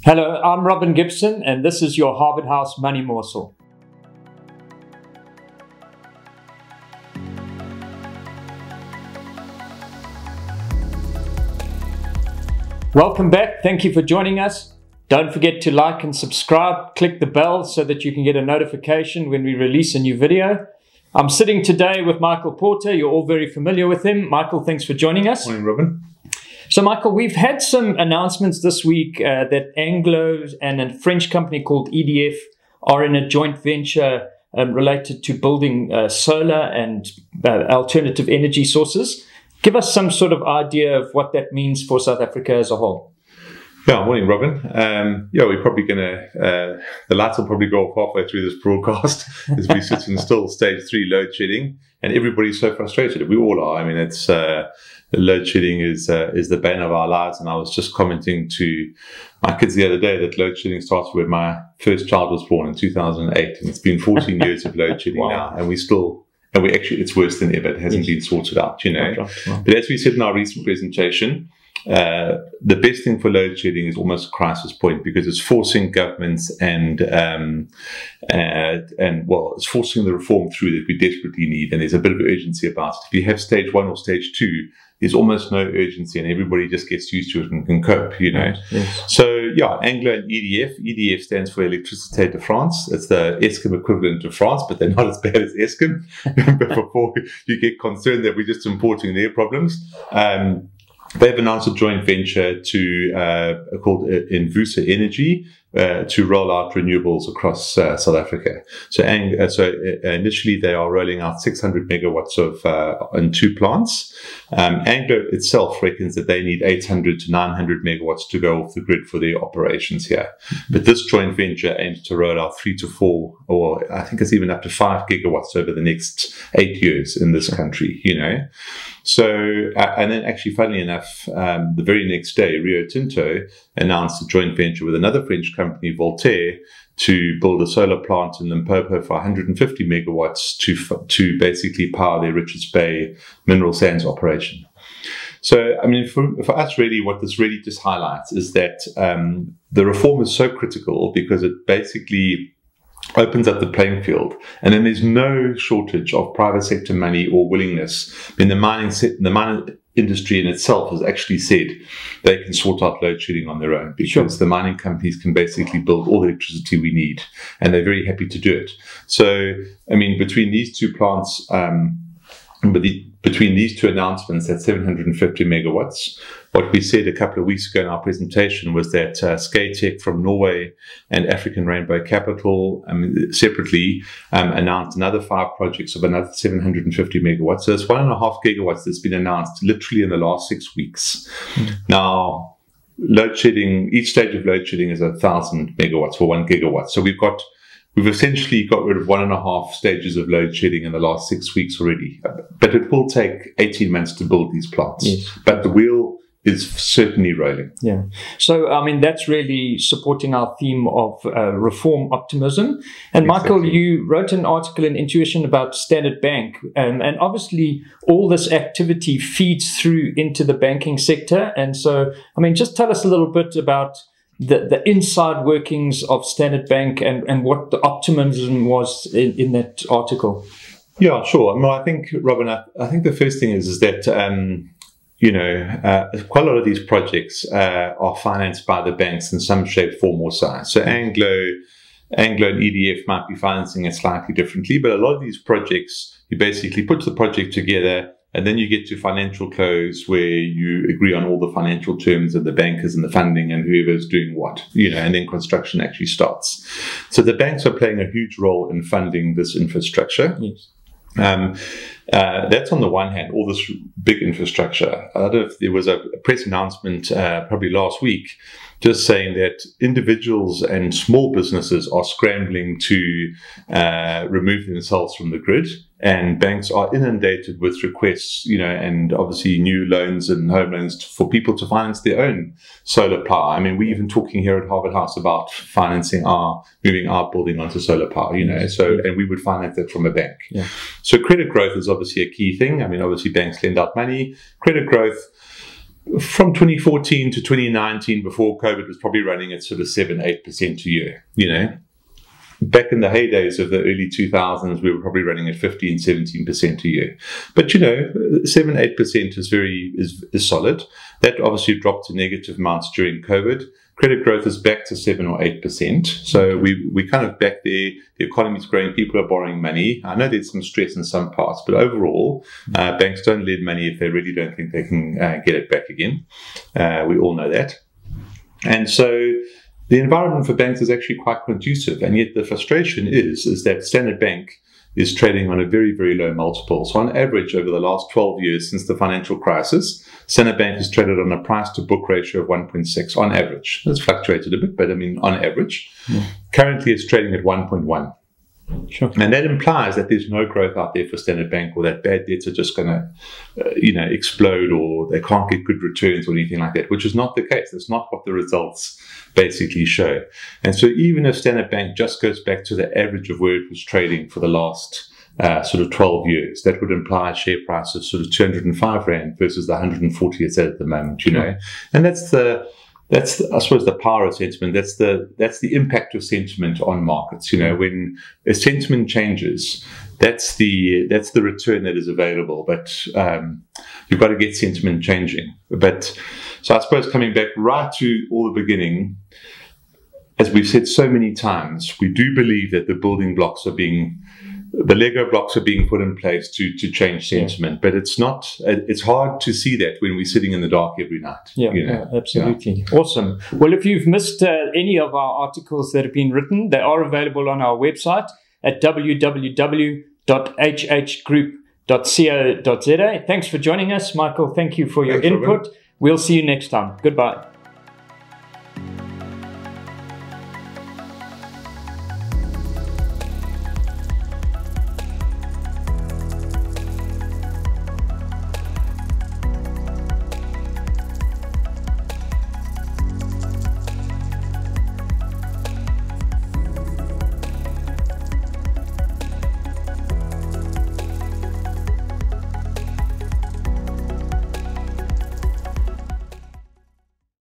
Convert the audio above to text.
Hello, I'm Robin Gibson, and this is your Harvard House Money Morsel. Welcome back. Thank you for joining us. Don't forget to like and subscribe. Click the bell so that you can get a notification when we release a new video. I'm sitting today with Michael Porter. You're all very familiar with him. Michael, thanks for joining us. Morning, Robin. So, Michael, we've had some announcements this week that Anglo and a French company called EDF are in a joint venture related to building solar and alternative energy sources. Give us some sort of idea of what that means for South Africa as a whole. Yeah, morning, Robin. We're probably going to, the lights will probably go off halfway through this broadcast as we sit in still stage 3 load shedding, and everybody's so frustrated. We all are. I mean, it's load shedding is the bane of our lives. And I was just commenting to my kids the other day that load shedding started when my first child was born in 2008, and it's been 14 years of load shedding now, and we actually, it's worse than ever. It hasn't been sorted out, you know. Wow. But as we said in our recent presentation, the best thing for load shedding is almost a crisis point, because it's forcing governments and it's forcing the reform through that we desperately need, and there's a bit of urgency about it. If you have stage 1 or stage 2, there's almost no urgency, and everybody just gets used to it and can cope, you know. Yes. So, yeah, Anglo and EDF. EDF stands for Électricité de France. It's the Eskom equivalent of France, but they're not as bad as Eskom. But before you get concerned that we're just importing their problems, they've announced a joint venture called Envusa Energy to roll out renewables across South Africa. So initially they are rolling out 600 megawatts in 2 plants. Anglo itself reckons that they need 800 to 900 megawatts to go off the grid for their operations here. But this joint venture aims to roll out 3 to 4, or I think it's even up to 5 gigawatts over the next 8 years in this country, you know. So, and then actually, funnily enough, the very next day, Rio Tinto announced a joint venture with another French company, Voltaire, to build a solar plant in Limpopo for 150 megawatts to basically power their Richards Bay mineral sands operation. So, I mean, for us, really, what this really just highlights is that the reform is so critical because it basically opens up the playing field, and then there's no shortage of private sector money or willingness. I mean, the mining industry in itself has actually said they can sort out load shedding on their own, because the mining companies can basically build all the electricity we need, and they're very happy to do it. So, I mean, between these 2 plants, between these 2 announcements, that's 750 megawatts. What we said a couple of weeks ago in our presentation was that Skatech from Norway and African Rainbow Capital separately announced another 5 projects of another 750 megawatts. So it's 1.5 gigawatts that's been announced literally in the last 6 weeks. Now, load shedding, each stage of load shedding is 1,000 megawatts for 1 gigawatt. So we've essentially got rid of 1.5 stages of load shedding in the last 6 weeks already. But it will take 18 months to build these plants. Yes. But the wheel is certainly rolling. Yeah. So, I mean, that's really supporting our theme of reform optimism. And Michael, exactly. You wrote an article in Intuition about Standard Bank. And obviously, all this activity feeds through into the banking sector. And so, I mean, just tell us a little bit about the inside workings of Standard Bank and what the optimism was in that article. Yeah, sure. Well, I think, Robin, I think the first thing is that quite a lot of these projects are financed by the banks in some shape, form, or size. So Anglo and EDF might be financing it slightly differently, but a lot of these projects, you basically put the project together, and then you get to financial close where you agree on all the financial terms of the bankers and the funding and whoever's doing what, and then construction actually starts. So the banks are playing a huge role in funding this infrastructure. Yes. That's on the one hand, all this big infrastructure. I don't know if there was a press announcement probably last week just saying that individuals and small businesses are scrambling to remove themselves from the grid, and banks are inundated with requests, and obviously new loans and home loans for people to finance their own solar power. I mean, we're even talking here at Harvard House about moving our building onto solar power, and we would finance that from a bank. Yeah. So credit growth is obviously a key thing. I mean, obviously banks lend out money. Credit growth, from 2014 to 2019, before COVID, was probably running at sort of 7-8% a year. Back in the heydays of the early 2000s, we were probably running at 15-17% a year. But 7-8% is solid. That obviously dropped to negative amounts during COVID. Credit growth is back to 7 or 8%. So we kind of back there. The economy's growing. People are borrowing money. I know there's some stress in some parts, but overall, banks don't lend money if they really don't think they can get it back again. We all know that. And so the environment for banks is actually quite conducive, and yet the frustration is that Standard Bank is trading on a very, very low multiple. So on average, over the last 12 years since the financial crisis, Standard Bank has traded on a price-to-book ratio of 1.6 on average. It's fluctuated a bit, but I mean on average. Currently, it's trading at 1.1. Sure. And that implies that there's no growth out there for Standard Bank, or that bad debts are just going to, explode, or they can't get good returns or anything like that, which is not the case. That's not what the results basically show. And so even if Standard Bank just goes back to the average of where it was trading for the last sort of 12 years, that would imply a share price of sort of 205 Rand versus the 140 it's at the moment, And that's I suppose the power of sentiment. That's the impact of sentiment on markets. When a sentiment changes, that's the return that is available. But you've got to get sentiment changing. But so I suppose coming back right to all the beginning, as we've said so many times, we do believe that the Lego blocks are being put in place to change sentiment, but it's hard to see that when we're sitting in the dark every night. Absolutely. Yeah. Awesome. Well, if you've missed any of our articles that have been written, they are available on our website at www.hhgroup.co.za. Thanks for joining us, Michael. Thank you for your input. We'll see you next time. Goodbye.